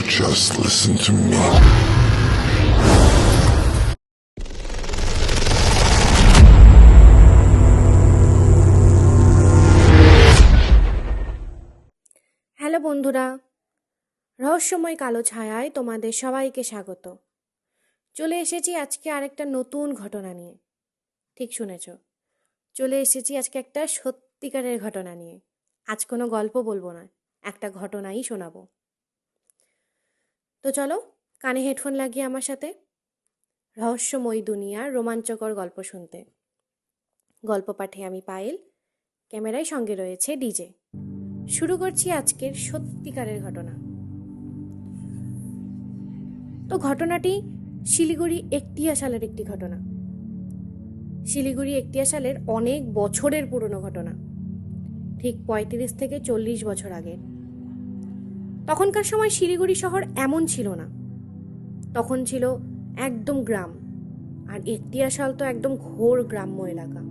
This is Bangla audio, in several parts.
just listen to me. Hello বন্ধুরা, রহস্যময় কালো ছায়ায় তোমাদের সবাইকে স্বাগত। চলে এসেছি আজকে আরেকটা নতুন ঘটনা নিয়ে। ঠিক শুনেছ, চলে এসেছি আজকে একটা সত্যিকারের ঘটনা নিয়ে। আজ কোনো গল্প বলবো না, একটা ঘটনাই শোনাবো। তো চলো, কানে হেডফোন লাগিয়ে আমার সাথে রহস্যময় দুনিয়ার রোমাঞ্চকর গল্প শুনতে। গল্প পাঠে আমি পায়েল, ক্যামেরায় সঙ্গে রয়েছে ডিজে। শুরু করছি আজকের সত্যিকারের ঘটনা। তো ঘটনাটি শিলিগুড়ি একটিয়া সালের একটি ঘটনা। শিলিগুড়ি একটিয়া সালের অনেক বছরের পুরনো ঘটনা, ঠিক ৩৫ থেকে ৪০ বছর আগে। তখনকার সময় শিলিগুড়ি শহর এমন ছিল না, তখন ছিল একদম গ্রাম, আর একটিয়া সাল তো একদম ঘোর গ্রাম্য এলাকা।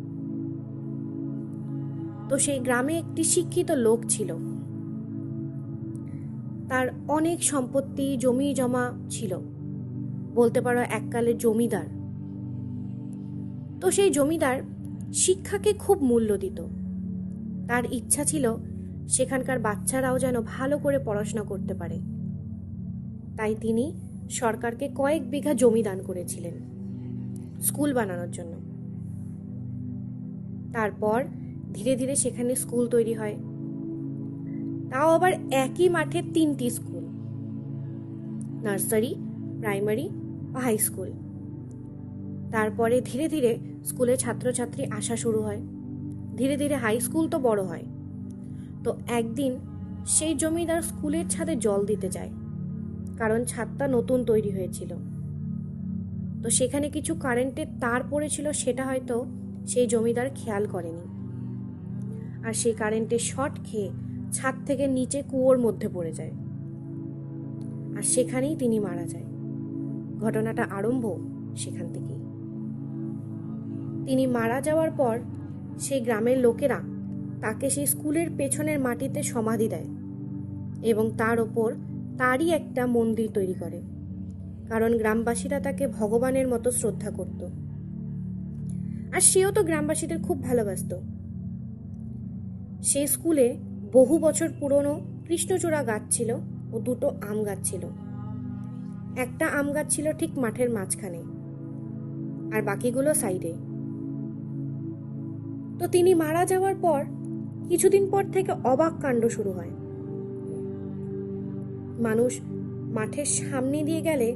তো সেই গ্রামে একটি শিক্ষিত লোক ছিল, তার অনেক সম্পত্তি জমি জমা ছিল, বলতে পারো এককালের জমিদার। তো সেই জমিদার শিক্ষাকে খুব মূল্য দিত। তার ইচ্ছা ছিল সেখানকার বাচ্চারাও যেন ভালো করে পড়াশোনা করতে পারে। তাই তিনি সরকারকে কয়েক বিঘা জমি দান করেছিলেন স্কুল বানানোর জন্য। তারপর ধীরে ধীরে সেখানে স্কুল তৈরি হয়, তাও আবার একই মাঠে 3টি স্কুল, নার্সারি, প্রাইমারি ও হাই স্কুল। তারপরে ধীরে ধীরে স্কুলে ছাত্রছাত্রী আসা শুরু হয়, ধীরে ধীরে হাই স্কুল তো বড় হয়। তো একদিন সেই জমিদার স্কুলের ছাদে জল দিতে যায়, কারণ ছাদটা নতুন তৈরি হয়েছিল। তো সেখানে কিছু কারেন্টের তার পড়েছিল, সেটা হয়তো সেই জমিদার খেয়াল করেনি, আর সেই কারেন্টের শর্ট খেয়ে ছাদ থেকে নিচে কুয়োর মধ্যে পড়ে যায়, আর সেখানেই তিনি মারা যায়। ঘটনাটা আরম্ভ সেখান থেকেই। তিনি মারা যাওয়ার পর সেই গ্রামের লোকেরা তাকে সেই স্কুলের পেছনের মাটিতে সমাধি দেয় এবং তার ওপর তারই একটা মন্দির তৈরি করে, কারণ গ্রামবাসীরা তাকে ভগবানের মতো শ্রদ্ধা করত, আর সেও তো গ্রামবাসীদের খুব ভালোবাসত। সেই স্কুলে বহু বছর পুরনো কৃষ্ণচূড়া গাছ ছিল ও 2টো আম গাছ ছিল। একটা আম গাছ ছিল ঠিক মাঠের মাঝখানে, আর বাকিগুলো সাইডে। তো তিনি মারা যাওয়ার পর কিছুদিন পর থেকে অবাক কাণ্ড শুরু হয়। মানুষ মাঠের সামনে দিয়ে গেলে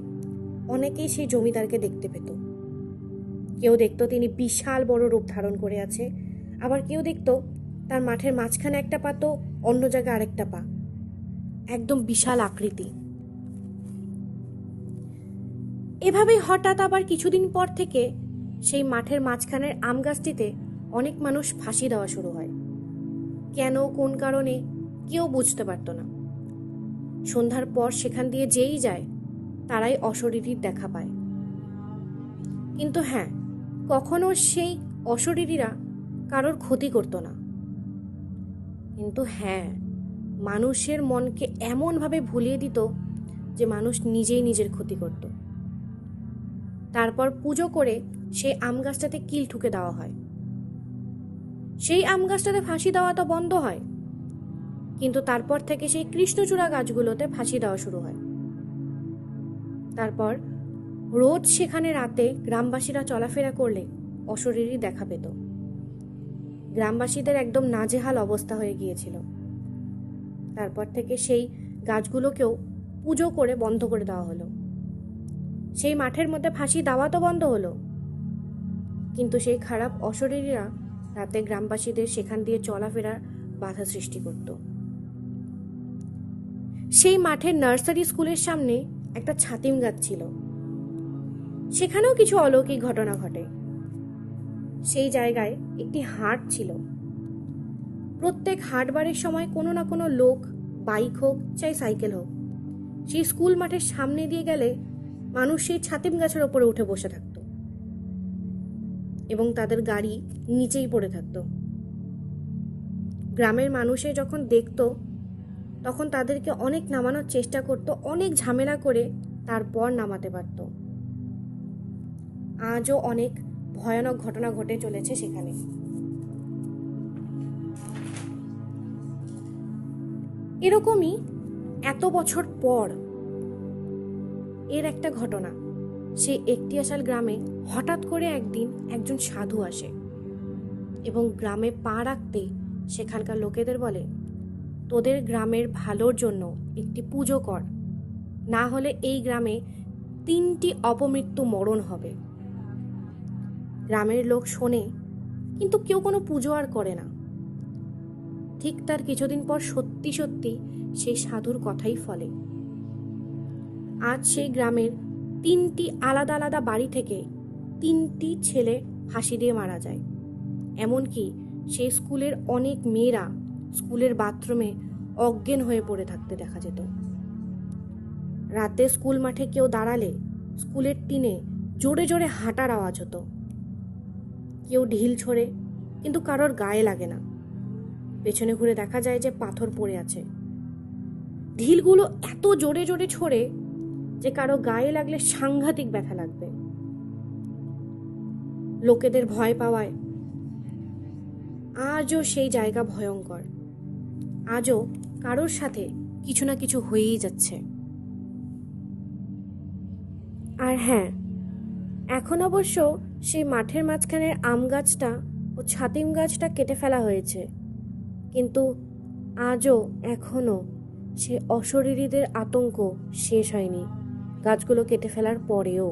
অনেকেই সেই জমিদারকে দেখতে পেত। কেউ দেখতো তিনি বিশাল বড় রূপ ধারণ করে আছে, আবার কেউ দেখতো তার মাঠের মাঝখানে একটা পা তো অন্য জায়গায় আরেকটা পা, একদম বিশাল আকৃতি। এভাবেই হঠাৎ আবার কিছুদিন পর থেকে সেই মাঠের মাঝখানের আম গাছটিতে অনেক মানুষ ফাঁসি দেওয়া শুরু হয়। কেন, কোন কারণে কেউ বুঝতে পারত না। সন্ধ্যার পর সেখান দিয়ে যেই যায় তারাই অশরীরীর দেখা পায়। কিন্তু হ্যাঁ, কখনো সেই অশরীরীরা কারোর ক্ষতি করত না। কিন্তু হ্যাঁ, মানুষের মনকে এমনভাবে ভুলিয়ে দিত যে মানুষ নিজেই নিজের ক্ষতি করত। তারপর পুজো করে সেই আম গাছটাতে কিল ঠুকে দেওয়া হয়। সেই আম গাছটাতে ফাঁসি দেওয়া তো বন্ধ হয়, কিন্তু তারপর থেকে সেই কৃষ্ণচূড়া গাছগুলোতে ফাঁসি দেওয়া শুরু হয়। তারপর রোজ সেখানে রাতে গ্রামবাসীরা চলাফেরা করলে অশরীরী দেখা পেত। গ্রামবাসীদের একদম নাজেহাল অবস্থা হয়ে গিয়েছিল। তারপর থেকে সেই গাছগুলোকেও পুজো করে বন্ধ করে দেওয়া হলো। সেই মাঠের মধ্যে ফাঁসি দেওয়া তো বন্ধ হলো, কিন্তু সেই খারাপ অশরীরীরা রাতে গ্রামবাসীদের সেখান দিয়ে চলাফেরার বাধা সৃষ্টি করত। সেই মাঠের নার্সারি স্কুলের সামনে একটা ছাতিম গাছ ছিল, সেখানেও কিছু অলৌকিক ঘটনা ঘটে। সেই জায়গায় একটি হাট ছিল। প্রত্যেক হাটবারের সময় কোনো না কোনো লোক, বাইক হোক চাই সাইকেল হোক, সেই স্কুল মাঠের সামনে দিয়ে গেলে মানুষ সেই ছাতিম গাছের ওপরে উঠে বসে থাকত এবং তাদের গাড়ি নিচেই পড়ে থাকত। গ্রামের মানুষে যখন দেখত তখন তাদেরকে অনেক নামানোর চেষ্টা করতো, অনেক ঝামেলা করে তারপর নামাতে পারত। আজও অনেক ভয়ানক ঘটনা ঘটে চলেছে সেখানে। এরকমই এত বছর পর এর একটা ঘটনা, সে একটিয়াশাল গ্রামে হঠাৎ করে একদিন একজন সাধু আসে এবং গ্রামে পা রাখতে সেখানকার লোকেদের বলে, তোদের গ্রামের ভালোর জন্য একটি পুজো কর, না হলে এই গ্রামে 3টি অপমৃত্যু মরণ হবে। গ্রামের লোক শোনে, কিন্তু কেউ কোনো পুজো আর করে না। ঠিক তার কিছুদিন পর সত্যি সত্যি সেই সাধুর কথাই ফলে। আজ সেই গ্রামের 3টি আলাদা আলাদা বাড়ি থেকে 3টি ছেলে ফাঁসি দিয়ে মারা যায়। এমনকি সেই স্কুলের অনেক মেয়েরা স্কুলের বাথরুমে অজ্ঞান হয়ে পড়ে থাকতে দেখা যেত। রাতে স্কুল মাঠে কেউ দাঁড়ালে স্কুলের টিনে জোরে জোরে হাঁটার আওয়াজ হতো। কেউ ঢিল ছোড়ে, কিন্তু কারোর গায়ে লাগে না। পেছনে ঘুরে দেখা যায় যে পাথর পড়ে আছে। ঢিলগুলো এত জোরে জোরে ছোড়ে যে কারো গায়ে লাগলে সাংঘাতিক ব্যথা লাগবে। লোকেদের ভয় পাওয়ায় আজও সেই জায়গা ভয়ঙ্কর। আজও কারোর সাথে কিছু না কিছু হয়েই যাচ্ছে। আর হ্যাঁ, এখন অবশ্য সেই মাঠের মাঝখানের আম গাছটা ও ছাতিম গাছটা কেটে ফেলা হয়েছে, কিন্তু আজও এখনো সে অশরীরীদের আতঙ্ক শেষ হয়নি গাছগুলো কেটে ফেলার পরেও।